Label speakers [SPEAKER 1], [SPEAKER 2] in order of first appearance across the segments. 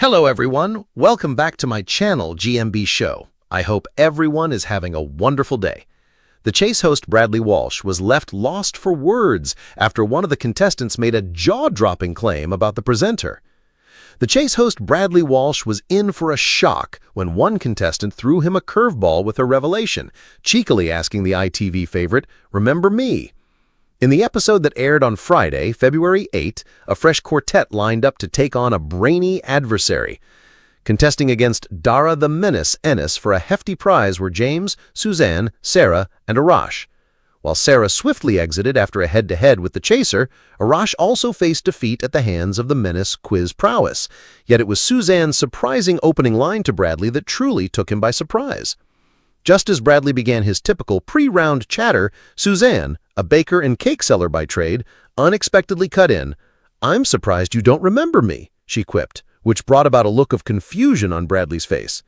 [SPEAKER 1] Hello everyone, welcome back to my channel GMB SHOW. I hope everyone is having a wonderful day. The Chase host Bradley Walsh was left lost for words after one of the contestants made a jaw-dropping claim about the presenter. The Chase host Bradley Walsh was in for a shock when one contestant threw him a curveball with a revelation, cheekily asking the ITV favorite, "Remember me?" In the episode that aired on Friday, February 8, a fresh quartet lined up to take on a brainy adversary. Contesting against Dara the Menace Ennis for a hefty prize were James, Suzanne, Sarah, and Arash. While Sarah swiftly exited after a head-to-head with the chaser, Arash also faced defeat at the hands of the Menace quiz prowess. Yet it was Suzanne's surprising opening line to Bradley that truly took him by surprise. Just as Bradley began his typical pre-round chatter, Suzanne, a baker and cake seller by trade, unexpectedly cut in. "I'm surprised you don't remember me," she quipped, which brought about a look of confusion on Bradley's face.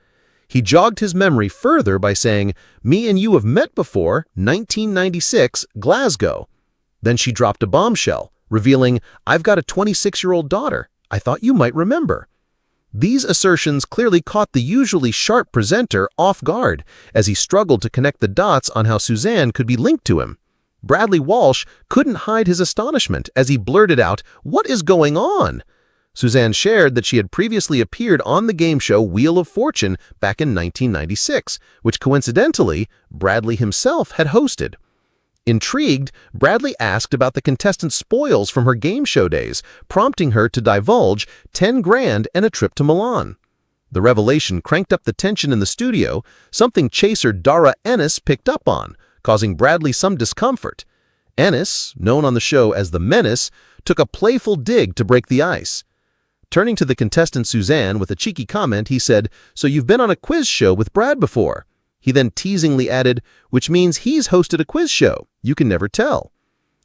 [SPEAKER 1] He jogged his memory further by saying, "Me and you have met before, 1996, Glasgow." Then she dropped a bombshell, revealing, "I've got a 26-year-old daughter. I thought you might remember." These assertions clearly caught the usually sharp presenter off guard as he struggled to connect the dots on how Suzanne could be linked to him. Bradley Walsh couldn't hide his astonishment as he blurted out, "What is going on?" Suzanne shared that she had previously appeared on the game show Wheel of Fortune back in 1996, which coincidentally, Bradley himself had hosted. Intrigued, Bradley asked about the contestant spoils from her game show days, prompting her to divulge 10 grand and a trip to Milan. The revelation cranked up the tension in the studio, something chaser Dara Ennis picked up on, causing Bradley some discomfort. Ennis, known on the show as the Menace, took a playful dig to break the ice. Turning to the contestant Suzanne with a cheeky comment, he said, "So you've been on a quiz show with Brad before?" He then teasingly added, "Which means he's hosted a quiz show. You can never tell."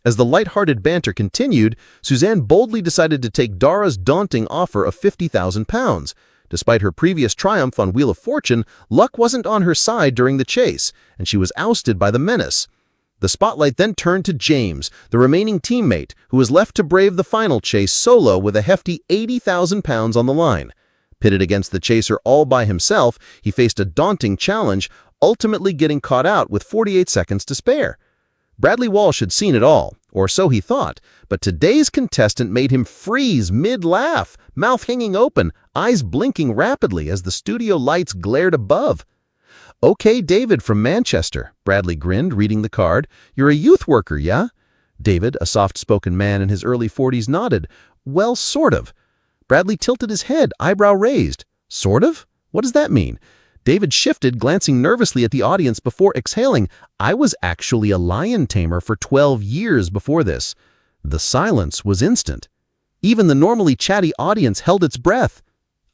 [SPEAKER 1] As the lighthearted banter continued, Suzanne boldly decided to take Dara's daunting offer of £50,000. Despite her previous triumph on Wheel of Fortune, luck wasn't on her side during the chase, and she was ousted by the Menace. The spotlight then turned to James, the remaining teammate, who was left to brave the final chase solo with a hefty £80,000 on the line. Pitted against the chaser all by himself, he faced a daunting challenge, ultimately getting caught out with 48 seconds to spare. Bradley Walsh had seen it all, or so he thought, but today's contestant made him freeze mid-laugh, mouth hanging open, eyes blinking rapidly as the studio lights glared above. "Okay, David from Manchester," Bradley grinned, reading the card. "You're a youth worker, yeah?" David, a soft-spoken man in his early 40s, nodded. "Well, sort of." Bradley tilted his head, eyebrow raised. "Sort of? What does that mean?" David shifted, glancing nervously at the audience before exhaling, "I was actually a lion tamer for 12 years before this." The silence was instant. Even the normally chatty audience held its breath.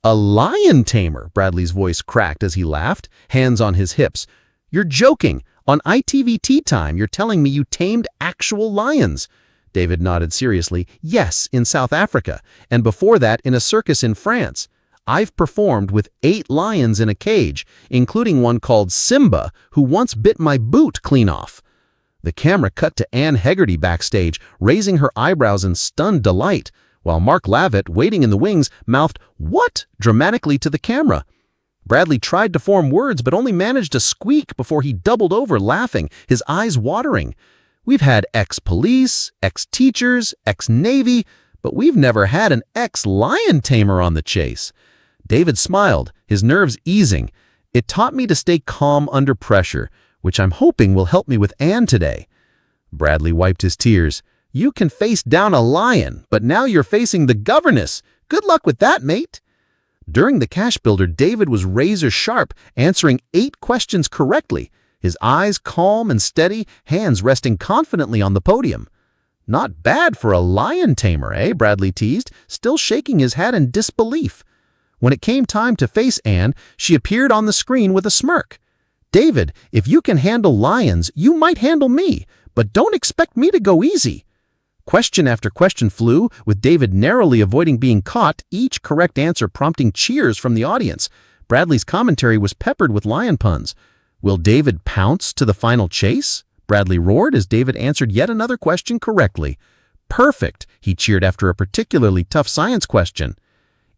[SPEAKER 1] "A lion tamer?" Bradley's voice cracked as he laughed, hands on his hips. "You're joking. On ITV Tea Time, you're telling me you tamed actual lions." David nodded seriously. "Yes, in South Africa, and before that in a circus in France. I've performed with 8 lions in a cage, including one called Simba, who once bit my boot clean off." The camera cut to Anne Hegarty backstage, raising her eyebrows in stunned delight, while Mark Lavitt, waiting in the wings, mouthed, "What?" dramatically to the camera. Bradley tried to form words but only managed to squeak before he doubled over laughing, his eyes watering. "We've had ex-police, ex-teachers, ex-Navy, but we've never had an ex-lion tamer on the chase." David smiled, his nerves easing. "It taught me to stay calm under pressure, which I'm hoping will help me with Anne today." Bradley wiped his tears. "You can face down a lion, but now you're facing the governess. Good luck with that, mate." During the cash builder, David was razor sharp, answering 8 questions correctly, his eyes calm and steady, hands resting confidently on the podium. "Not bad for a lion tamer, eh?" Bradley teased, still shaking his head in disbelief. When it came time to face Anne, she appeared on the screen with a smirk. "David, if you can handle lions, you might handle me, but don't expect me to go easy." Question after question flew, with David narrowly avoiding being caught, each correct answer prompting cheers from the audience. Bradley's commentary was peppered with lion puns. "Will David pounce to the final chase?" Bradley roared as David answered yet another question correctly. "Perfect," he cheered after a particularly tough science question.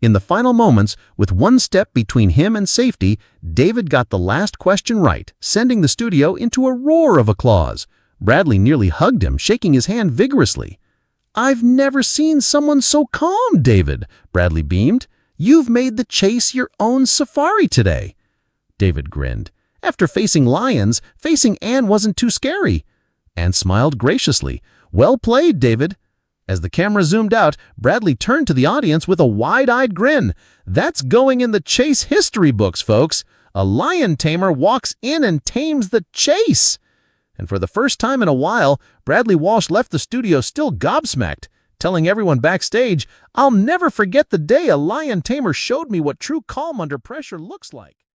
[SPEAKER 2] In the final moments, with one step between him and safety, David got the last question right, sending the studio into a roar of applause. Bradley nearly hugged him, shaking his hand vigorously. "I've never seen someone so calm, David," Bradley beamed. "You've made the chase your own safari today." David grinned. After facing lions, facing Anne wasn't too scary. Anne smiled graciously. "Well played, David." As the camera zoomed out, Bradley turned to the audience with a wide-eyed grin. "That's going in the chase history books, folks. A lion tamer walks in and tames the chase." And for the first time in a while, Bradley Walsh left the studio still gobsmacked, telling everyone backstage, "I'll never forget the day a lion tamer showed me what true calm under pressure looks like."